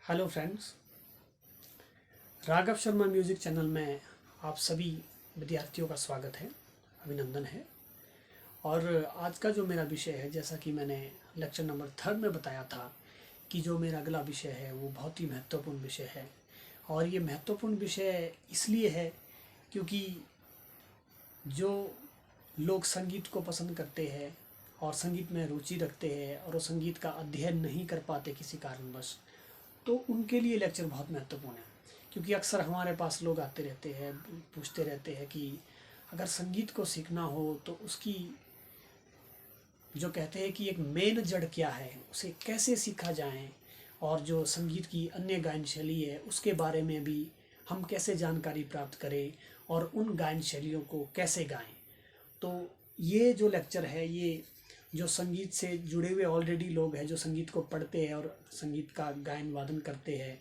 Hello friends, Raghav Sharma music channel में आप सभी विद्यार्थियों का स्वागत है, अभिनंदन है। और आज का जो मेरा विषय है, जैसा कि मैंने लेक्चर नंबर 3 में बताया था कि जो मेरा अगला विषय है वो बहुत ही महत्वपूर्ण विषय है। और ये महत्वपूर्ण विषय इसलिए है क्योंकि जो लोग संगीत को पसंद करते हैं और संगीत में रुचि रखते हैं और वो संगीत का अध्ययन नहीं कर पाते किसी कारणवश, तो उनके लिए लेक्चर बहुत महत्वपूर्ण है। क्योंकि अक्सर हमारे पास लोग आते रहते हैं, पूछते रहते हैं कि अगर संगीत को सीखना हो तो उसकी जो कहते हैं कि एक मेन जड़ क्या है, उसे कैसे सीखा जाए, और जो संगीत की अन्य गायन शैली है उसके बारे में भी हम कैसे जानकारी प्राप्त करें और उन गायन शैलियों को कैसे गाएं। तो ये जो लेक्चर है, ये जो संगीत से जुड़े हुए ऑलरेडी लोग हैं, जो संगीत को पढ़ते हैं और संगीत का गायन वादन करते हैं,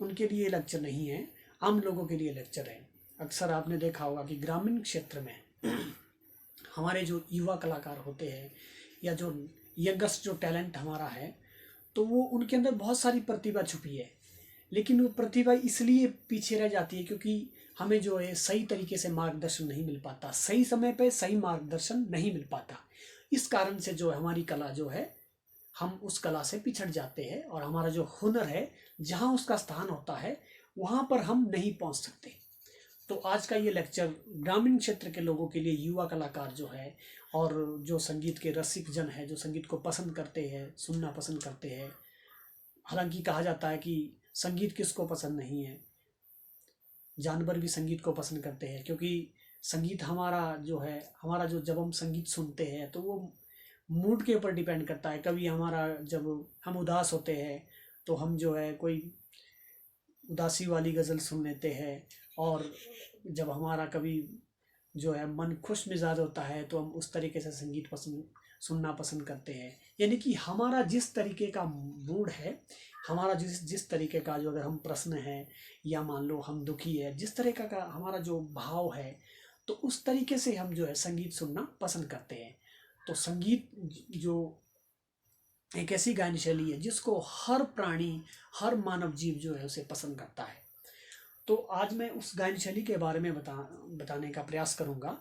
उनके लिए लेक्चर नहीं है, आम लोगों के लिए लेक्चर है। अक्सर आपने देखा होगा कि ग्रामीण क्षेत्र में हमारे जो युवा कलाकार होते हैं या जो यंगस्ट जो टैलेंट हमारा है, तो वो उनके अंदर बहुत सारी प्रतिभा छुपी है, लेकिन वो प्रतिभा इसलिए पीछे रह जाती है क्योंकि हमें जो है सही तरीके से मार्गदर्शन नहीं मिल पाता, सही समय पे सही मार्गदर्शन नहीं मिल पाता। इस कारण से जो है हमारी कला जो है, हम उस कला से पिछड़ जाते हैं और हमारा जो हुनर है, जहाँ उसका स्थान होता है वहाँ पर हम नहीं पहुँच सकते। तो आज का ये लेक्चर ग्रामीण क्षेत्र के लोगों के लिए, युवा कलाकार जो है और जो संगीत के रसिक जन है, जो संगीत को पसंद करते हैं, सुनना पसंद करते हैं। हालांकि कहा जाता है कि संगीत किसको पसंद नहीं है, जानवर भी संगीत को पसंद करते हैं, क्योंकि संगीत हमारा जो है, हमारा जो जब हम संगीत सुनते हैं तो वो मूड के ऊपर डिपेंड करता है। कभी हमारा जब हम उदास होते हैं तो हम जो है कोई उदासी वाली गज़ल सुन लेते हैं, और जब हमारा कभी जो है मन खुश मिजाज होता है तो हम उस तरीके से संगीत सुनना पसंद करते हैं। यानी कि हमारा जिस तरीके का मूड है, हमारा जिस जिस तरीके का जो, अगर हम प्रसन्न है या मान लो हम दुखी है, जिस तरीके का हमारा जो भाव है, तो उस तरीके से हम जो है संगीत सुनना पसंद करते हैं। तो संगीत जो एक ऐसी गायन शैली है जिसको हर प्राणी, हर मानव जीव जो है उसे पसंद करता है। तो आज मैं उस गायन शैली के बारे में बताने का प्रयास करूंगा,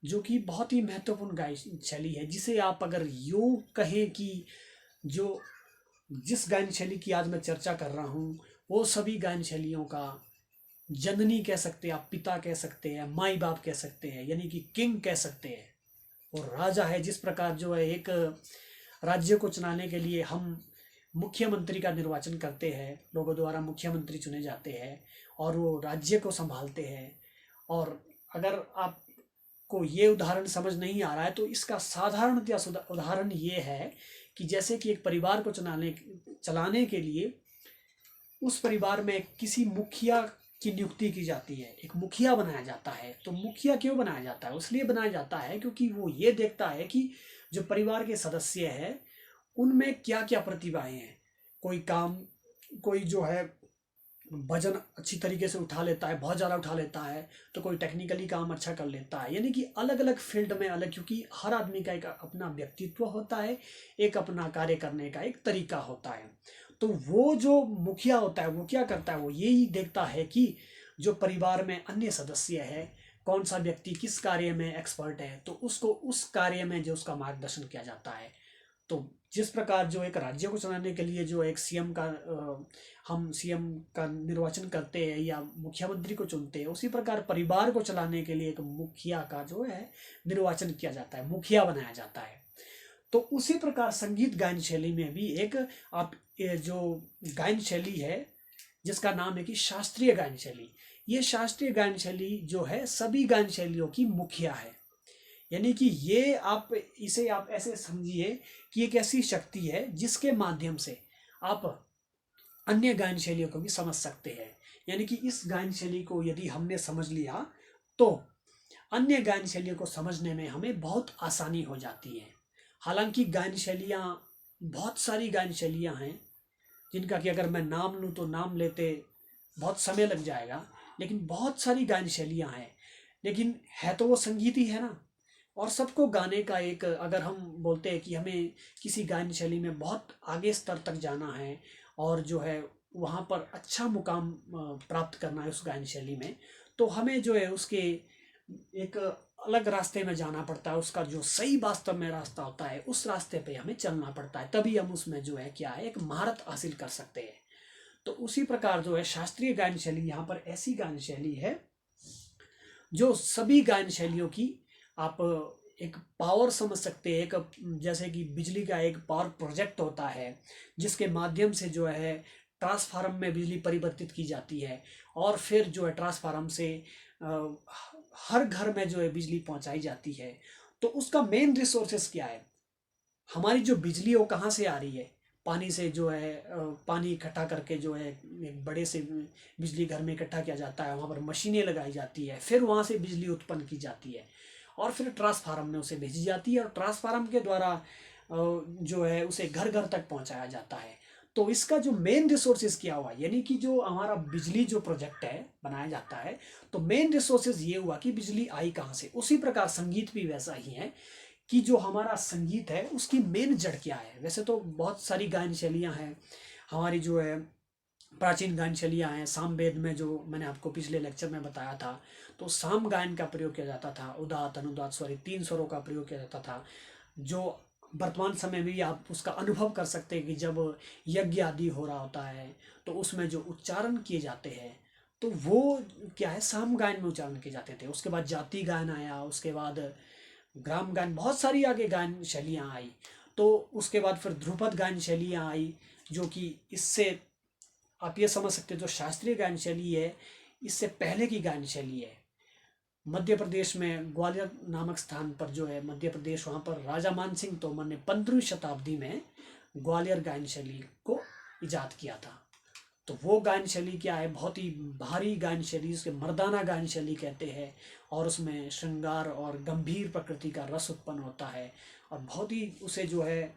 जो कि बहुत ही महत्वपूर्ण गायन शैली है, जिसे आप अगर यूं कहें कि जो जिस गायन शैली की आज मैं चर्चा कर रहा हूँ वो सभी गायन शैलियों का जननी कह सकते हैं, आप पिता कह सकते हैं, माई बाप कह सकते हैं, यानी कि किंग कह सकते हैं। और राजा है, जिस प्रकार जो है एक राज्य को चलाने के लिए हम मुख्यमंत्री का निर्वाचन करते हैं, लोगों द्वारा मुख्यमंत्री चुने जाते हैं और वो राज्य को संभालते हैं। और अगर आपको ये उदाहरण समझ नहीं आ रहा है तो इसका साधारण उदाहरण ये है कि जैसे कि एक परिवार को चलाने के लिए उस परिवार में किसी मुखिया की नियुक्ति की जाती है, एक मुखिया बनाया जाता है। तो मुखिया क्यों बनाया जाता है? उसलिए बनाया जाता है क्योंकि वो ये देखता है कि जो परिवार के सदस्य हैं उनमें क्या क्या प्रतिभाएं हैं। कोई काम, कोई जो है वजन अच्छी तरीके से उठा लेता है, बहुत ज़्यादा उठा लेता है, तो कोई टेक्निकली काम अच्छा कर लेता है। यानी कि अलग अलग फील्ड में अलग, क्योंकि हर आदमी का एक अपना व्यक्तित्व होता है, एक अपना कार्य करने का एक तरीका होता है। तो वो जो मुखिया होता है वो क्या करता है, वो यही देखता है कि जो परिवार में अन्य सदस्य है, कौन सा व्यक्ति किस कार्य में एक्सपर्ट है, तो उसको उस कार्य में जो उसका मार्गदर्शन किया जाता है। तो जिस प्रकार जो एक राज्य को चलाने के लिए जो एक सीएम का हम सीएम का निर्वाचन करते हैं या मुख्यमंत्री को चुनते हैं, उसी प्रकार परिवार को चलाने के लिए एक मुखिया का जो है निर्वाचन किया जाता है, मुखिया बनाया जाता है। तो उसी प्रकार संगीत गायन शैली में भी एक आप जो गायन शैली है जिसका नाम है कि शास्त्रीय गायन शैली। ये शास्त्रीय गायन शैली जो है सभी गायन शैलियों की मुखिया है। यानी कि ये इसे आप ऐसे समझिए कि एक ऐसी शक्ति है जिसके माध्यम से आप अन्य गायन शैलियों को भी समझ सकते हैं। यानी कि इस गायन शैली को यदि हमने समझ लिया तो अन्य गायन शैलियों को समझने में हमें बहुत आसानी हो जाती है। हालांकि गायन शैलियाँ, बहुत सारी गायन शैलियाँ हैं जिनका कि अगर मैं नाम लूँ तो नाम लेते बहुत समय लग जाएगा, लेकिन बहुत सारी गायन शैलियाँ हैं, लेकिन है तो वो संगीत ही है ना। और सबको गाने का एक, अगर हम बोलते हैं कि हमें किसी गायन शैली में बहुत आगे स्तर तक जाना है और जो है वहाँ पर अच्छा मुकाम प्राप्त करना है उस गायन शैली में, तो हमें जो है उसके एक अलग रास्ते में जाना पड़ता है। उसका जो सही वास्तव में रास्ता होता है उस रास्ते पे हमें चलना पड़ता है, तभी हम उसमें जो है क्या है एक महारत हासिल कर सकते हैं। तो उसी प्रकार जो है शास्त्रीय गायन शैली यहाँ पर ऐसी गायन शैली है जो सभी गायन शैलियों की आप एक पावर समझ सकते हैं। एक जैसे कि बिजली का एक पावर प्रोजेक्ट होता है जिसके माध्यम से जो है ट्रांसफार्मर में बिजली परिवर्तित की जाती है, और फिर जो है ट्रांसफार्मर से हर घर में जो है बिजली पहुंचाई जाती है। तो उसका मेन रिसोर्सेस क्या है? हमारी जो बिजली है वो कहाँ से आ रही है? पानी से जो है पानी इकट्ठा करके जो है एक बड़े से बिजली घर में इकट्ठा किया जाता है, वहाँ पर मशीनें लगाई जाती है, फिर वहाँ से बिजली उत्पन्न की जाती है और फिर ट्रांसफार्मर में उसे भेजी जाती है और ट्रांसफार्मर के द्वारा जो है उसे घर घर तक पहुँचाया जाता है। तो इसका जो मेन रिसोर्सेज क्या हुआ, यानी कि जो हमारा बिजली जो प्रोजेक्ट है बनाया जाता है, तो मेन रिसोर्सेज ये हुआ कि बिजली आई कहाँ से। उसी प्रकार संगीत भी वैसा ही है कि जो हमारा संगीत है उसकी मेन जड़ क्या है। वैसे तो बहुत सारी गायन शैलियाँ हैं हमारी, जो है प्राचीन गायन शैलियाँ हैं। सामवेद में जो मैंने आपको पिछले लेक्चर में बताया था, तो साम गायन का प्रयोग किया जाता था, उदात अनुदात स्वरी 3 स्वरों का प्रयोग किया जाता था, जो वर्तमान समय में भी आप उसका अनुभव कर सकते हैं कि जब यज्ञ आदि हो रहा होता है तो उसमें जो उच्चारण किए जाते हैं तो वो क्या है, साम गायन में उच्चारण किए जाते थे। उसके बाद जाति गायन आया, उसके बाद ग्राम गायन, बहुत सारी आगे गायन शैलियाँ आई। तो उसके बाद फिर ध्रुपद गायन शैलियाँ आई, जो कि इससे आप ये समझ सकते हो जो शास्त्रीय गायन शैली है इससे पहले की गायन शैली है। मध्य प्रदेश में ग्वालियर नामक स्थान पर जो है मध्य प्रदेश, वहाँ पर राजा मानसिंह तोमर ने 15वीं शताब्दी में ग्वालियर गायन शैली को इजाद किया था। तो वो गायन शैली क्या है, बहुत ही भारी गायन शैली, उसके मर्दाना गायन शैली कहते हैं, और उसमें श्रृंगार और गंभीर प्रकृति का रस उत्पन्न होता है। और बहुत ही उसे जो है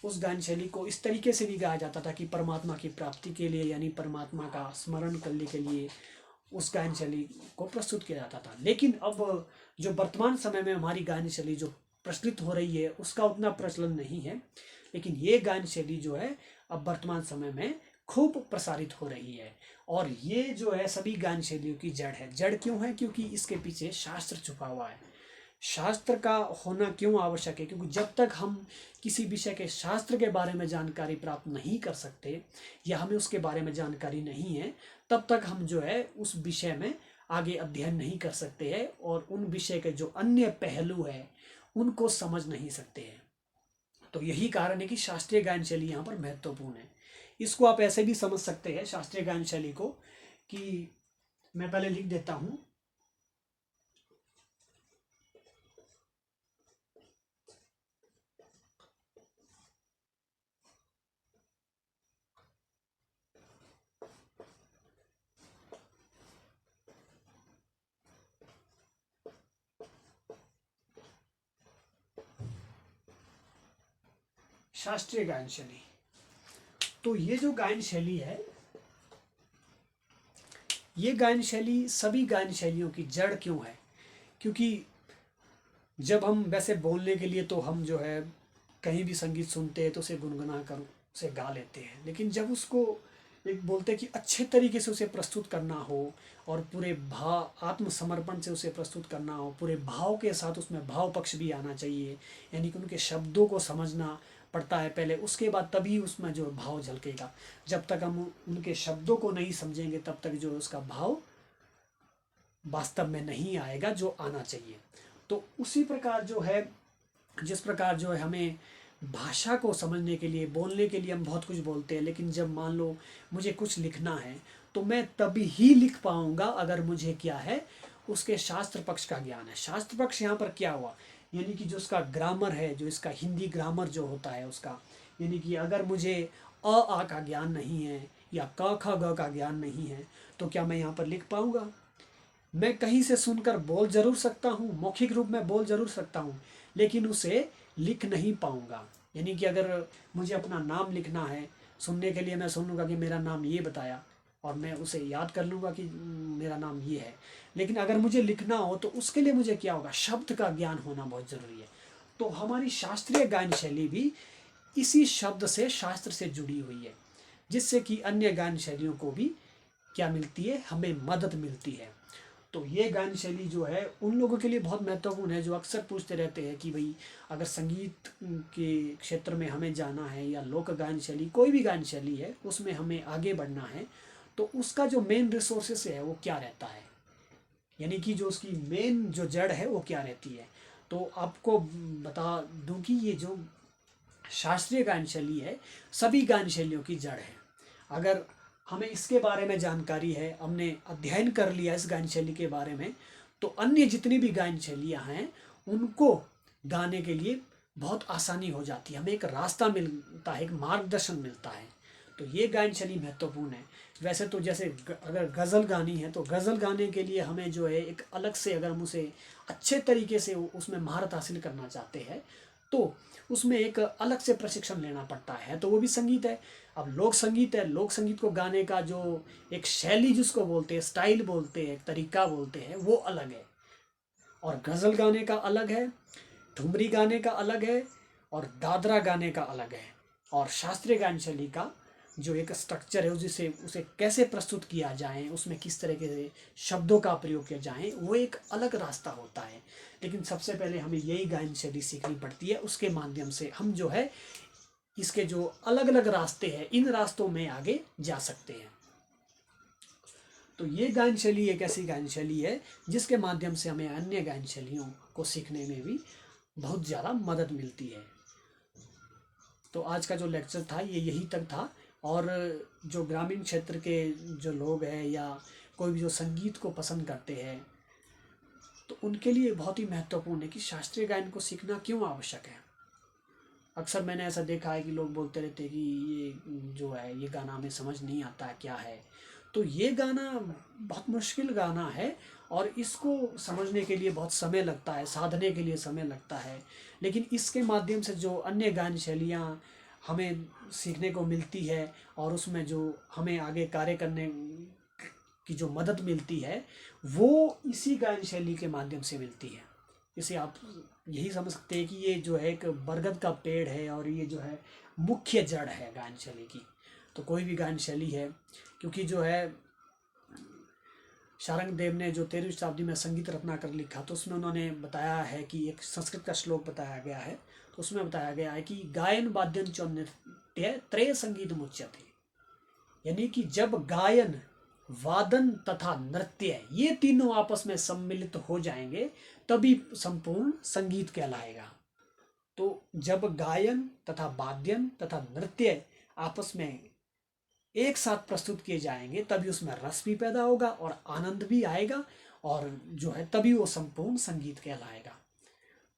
उस गायन शैली को इस तरीके से भी गाया जाता था कि परमात्मा की प्राप्ति के लिए, यानी परमात्मा का स्मरण करने के लिए उस गायन शैली को प्रस्तुत किया जाता था। लेकिन अब जो वर्तमान समय में हमारी गायन शैली जो प्रचलित हो रही है उसका उतना प्रचलन नहीं है, लेकिन ये गायन शैली जो है अब वर्तमान समय में खूब प्रसारित हो रही है। और ये जो है सभी गायन शैलियों की जड़ है। जड़ क्यों है? क्योंकि इसके पीछे शास्त्र छुपा हुआ है। शास्त्र का होना क्यों आवश्यक है? क्योंकि जब तक हम किसी विषय के शास्त्र के बारे में जानकारी प्राप्त नहीं कर सकते या हमें उसके बारे में जानकारी नहीं है, तब तक हम जो है उस विषय में आगे अध्ययन नहीं कर सकते हैं और उन विषय के जो अन्य पहलू है उनको समझ नहीं सकते हैं। तो यही कारण है कि शास्त्रीय गायन शैली यहाँ पर महत्वपूर्ण है। इसको आप ऐसे भी समझ सकते हैं शास्त्रीय गायन शैली को कि मैं पहले लिख देता हूँ। शास्त्रीय गायन शैली, तो ये जो गायन शैली है, ये गायन शैली सभी गायन शैलियों की जड़ क्यों है? क्योंकि जब हम वैसे बोलने के लिए तो हम जो है कहीं भी संगीत सुनते हैं तो उसे गुनगुना कर उसे गा लेते हैं, लेकिन जब उसको एक बोलते हैं कि अच्छे तरीके से उसे प्रस्तुत करना हो और पूरे भाव आत्मसमर्पण से उसे प्रस्तुत करना हो, पूरे भाव के साथ, उसमें भाव पक्ष भी आना चाहिए, यानी कि उनके शब्दों को समझना पड़ता है पहले, उसके बाद तभी उसमें जो भाव झलकेगा। जब तक हम उनके शब्दों को नहीं समझेंगे तब तक जो उसका भाव वास्तव में नहीं आएगा जो आना चाहिए। तो उसी प्रकार जो है, जिस प्रकार जो है हमें भाषा को समझने के लिए, बोलने के लिए हम बहुत कुछ बोलते हैं, लेकिन जब मान लो मुझे कुछ लिखना है तो मैं तभी ही लिख पाऊंगा अगर मुझे क्या है, उसके शास्त्र पक्ष का ज्ञान है। शास्त्र पक्ष यहाँ पर क्या हुआ, यानी कि जो उसका ग्रामर है, जो इसका हिंदी ग्रामर जो होता है उसका, यानी कि अगर मुझे आ का ज्ञान नहीं है या क ख ग का ज्ञान नहीं है तो क्या मैं यहाँ पर लिख पाऊंगा? मैं कहीं से सुनकर बोल जरूर सकता हूँ, मौखिक रूप में बोल जरूर सकता हूँ, लेकिन उसे लिख नहीं पाऊंगा। यानी कि अगर मुझे अपना नाम लिखना है, सुनने के लिए मैं सुन लूँगा कि मेरा नाम ये बताया और मैं उसे याद कर लूँगा कि मेरा नाम ये है, लेकिन अगर मुझे लिखना हो तो उसके लिए मुझे क्या होगा, शब्द का ज्ञान होना बहुत ज़रूरी है। तो हमारी शास्त्रीय गायन शैली भी इसी शब्द से, शास्त्र से जुड़ी हुई है। जिससे कि अन्य गायन शैलियों को भी क्या मिलती है, हमें मदद मिलती है। तो ये गायन शैली जो है उन लोगों के लिए बहुत महत्वपूर्ण है जो अक्सर पूछते रहते हैं कि भाई अगर संगीत के क्षेत्र में हमें जाना है या लोक गायन शैली कोई भी गायन शैली है उसमें हमें आगे बढ़ना है तो उसका जो मेन रिसोर्सेस है वो क्या रहता है, यानी कि जो उसकी मेन जो जड़ है वो क्या रहती है। तो आपको बता दूं कि ये जो शास्त्रीय गायन शैली है सभी गायन शैलियों की जड़ है। अगर हमें इसके बारे में जानकारी है, हमने अध्ययन कर लिया इस गायन शैली के बारे में, तो अन्य जितनी भी गायन शैलियाँ हैं उनको गाने के लिए बहुत आसानी हो जाती है, हमें एक रास्ता मिलता है, एक मार्गदर्शन मिलता है। तो ये गायन शैली महत्वपूर्ण है। वैसे तो जैसे अगर गज़ल गानी है तो गज़ल गाने के लिए हमें जो है एक अलग से, अगर हम उसे अच्छे तरीके से उसमें महारत हासिल करना चाहते हैं तो उसमें एक अलग से प्रशिक्षण लेना पड़ता है, तो वो भी संगीत है। अब लोक संगीत है, लोक संगीत को गाने का जो एक शैली जिसको बोलते हैं, स्टाइल बोलते हैं, तरीका बोलते हैं, वो अलग है। और गज़ल गाने का अलग है, ठुमरी गाने का अलग है और दादरा गाने का अलग है। और शास्त्रीय गायन शैली का जो एक स्ट्रक्चर है जिसे उसे कैसे प्रस्तुत किया जाए, उसमें किस तरह के शब्दों का प्रयोग किया जाए, वो एक अलग रास्ता होता है। लेकिन सबसे पहले हमें यही गायन शैली सीखनी पड़ती है, उसके माध्यम से हम जो है इसके जो अलग अलग रास्ते हैं इन रास्तों में आगे जा सकते हैं। तो ये गायन शैली एक ऐसी गायन शैली है जिसके माध्यम से हमें अन्य गायन शैलियों को सीखने में भी बहुत ज़्यादा मदद मिलती है। तो आज का जो लेक्चर था ये यही तक था। और जो ग्रामीण क्षेत्र के जो लोग हैं या कोई भी जो संगीत को पसंद करते हैं तो उनके लिए बहुत ही महत्वपूर्ण है कि शास्त्रीय गायन को सीखना क्यों आवश्यक है। अक्सर मैंने ऐसा देखा है कि लोग बोलते रहते हैं कि ये जो है ये गाना हमें समझ नहीं आता है क्या है। तो ये गाना बहुत मुश्किल गाना है और इसको समझने के लिए बहुत समय लगता है, साधने के लिए समय लगता है। लेकिन इसके माध्यम से जो अन्य गायन शैलियाँ हमें सीखने को मिलती है और उसमें जो हमें आगे कार्य करने की जो मदद मिलती है वो इसी गायन शैली के माध्यम से मिलती है। इसे आप यही समझ सकते हैं कि ये जो है एक बरगद का पेड़ है और ये जो है मुख्य जड़ है गायन शैली की। तो कोई भी गायन शैली है, क्योंकि जो है शारंग देव ने जो 13वीं शताब्दी में संगीत रत्नाकर लिखा तो उसमें उन्होंने बताया है कि एक संस्कृत का श्लोक बताया गया है, तो उसमें बताया गया है कि गायन वाद्यं च नृत्य त्रय संगीत मुच्यते, यानी कि जब गायन वादन तथा नृत्य ये तीनों आपस में सम्मिलित हो जाएंगे तभी संपूर्ण संगीत कहलाएगा। तो जब गायन तथा वाद्यन तथा नृत्य आपस में एक साथ प्रस्तुत किए जाएंगे तभी उसमें रस भी पैदा होगा और आनंद भी आएगा और जो है तभी वो संपूर्ण संगीत कहलाएगा।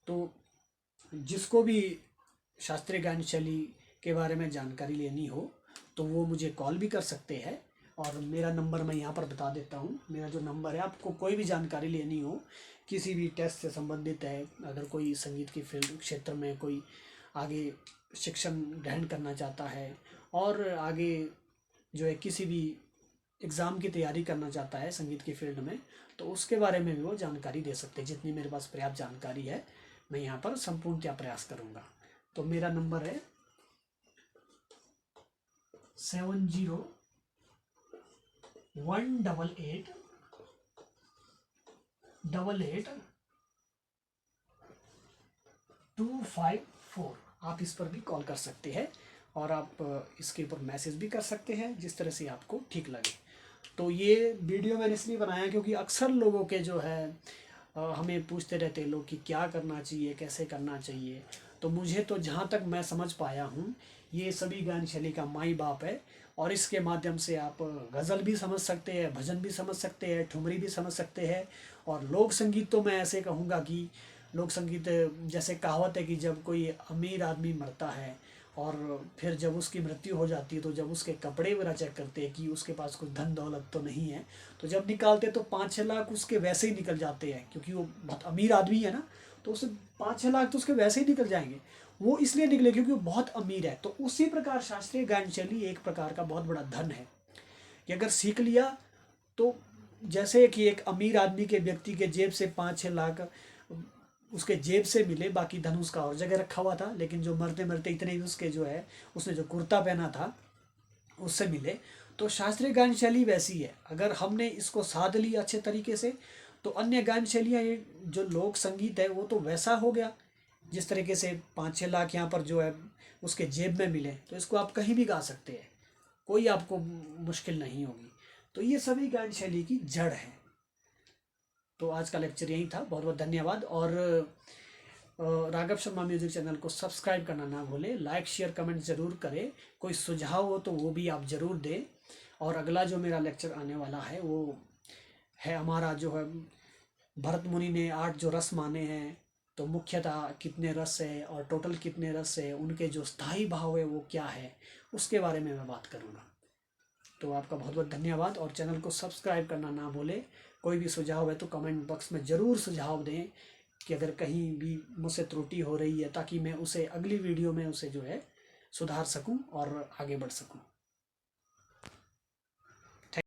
तो जिसको भी शास्त्रीय गायन शैली के बारे में जानकारी लेनी हो तो वो मुझे कॉल भी कर सकते हैं और मेरा नंबर मैं यहाँ पर बता देता हूँ। मेरा जो नंबर है, आपको कोई भी जानकारी लेनी हो, किसी भी टेस्ट से संबंधित है, अगर कोई संगीत की फील्ड क्षेत्र में कोई आगे शिक्षण ग्रहण करना चाहता है और आगे जो है किसी भी एग्ज़ाम की तैयारी करना चाहता है संगीत की फील्ड में, तो उसके बारे में भी वो जानकारी दे सकते हैं। जितनी मेरे पास पर्याप्त जानकारी है मैं यहाँ पर संपूर्णतया प्रयास करूँगा। तो मेरा नंबर है 701888 254। आप इस पर भी कॉल कर सकते हैं और आप इसके ऊपर मैसेज भी कर सकते हैं, जिस तरह से आपको ठीक लगे। तो ये वीडियो मैंने इसलिए बनाया क्योंकि अक्सर लोगों के जो है हमें पूछते रहते हैं लोग कि क्या करना चाहिए, कैसे करना चाहिए। तो मुझे तो जहाँ तक मैं समझ पाया हूँ ये सभी गायन शैली का माई बाप है और इसके माध्यम से आप गज़ल भी समझ सकते हैं, भजन भी समझ सकते हैं, ठुमरी भी समझ सकते हैं। और लोक संगीत तो मैं ऐसे कहूँगा कि लोक संगीत जैसे कहावत है कि जब कोई अमीर आदमी मरता है और फिर जब उसकी मृत्यु हो जाती है तो जब उसके कपड़े वगैरह चेक करते हैं कि उसके पास कुछ धन दौलत तो नहीं है, तो जब निकालते तो 5-6 लाख उसके वैसे ही निकल जाते हैं क्योंकि वो बहुत अमीर आदमी है ना, तो उसे 5-6 लाख तो उसके वैसे ही निकल जाएंगे। वो इसलिए निकले क्योंकि वो बहुत अमीर है। तो उसी प्रकार शास्त्रीय गायन शैली एक प्रकार का बहुत बड़ा धन है कि अगर सीख लिया तो जैसे कि एक अमीर आदमी के व्यक्ति के जेब से 5-6 लाख उसके जेब से मिले, बाकी धन उसका और जगह रखा हुआ था, लेकिन जो मरते मरते इतने ही उसके जो है उसने जो कुर्ता पहना था उससे मिले। तो शास्त्रीय गायन शैली वैसी है, अगर हमने इसको साध लिया अच्छे तरीके से तो अन्य गायन शैलियाँ, ये जो लोक संगीत है वो तो वैसा हो गया। जिस तरीके से 5-6 लाख यहाँ पर जो है उसके जेब में मिले तो इसको आप कहीं भी गा सकते हैं, कोई आपको मुश्किल नहीं होगी। तो ये सभी गायन शैली की जड़ है। तो आज का लेक्चर यही था। बहुत बहुत धन्यवाद। और राघव शर्मा म्यूजिक चैनल को सब्सक्राइब करना ना भूलें, लाइक शेयर कमेंट ज़रूर करें। कोई सुझाव हो तो वो भी आप ज़रूर दें। और अगला जो मेरा लेक्चर आने वाला है वो है हमारा जो है भरत मुनि ने 8 जो रस माने हैं, तो मुख्यतः कितने रस है और टोटल कितने रस है, उनके जो स्थायी भाव है वो क्या है, उसके बारे में मैं बात करूँगा। तो आपका बहुत बहुत धन्यवाद और चैनल को सब्सक्राइब करना ना भूलें। कोई भी सुझाव है तो कमेंट बॉक्स में ज़रूर सुझाव दें कि अगर कहीं भी मुझसे त्रुटि हो रही है, ताकि मैं उसे अगली वीडियो में उसे जो है सुधार सकूं और आगे बढ़ सकूं।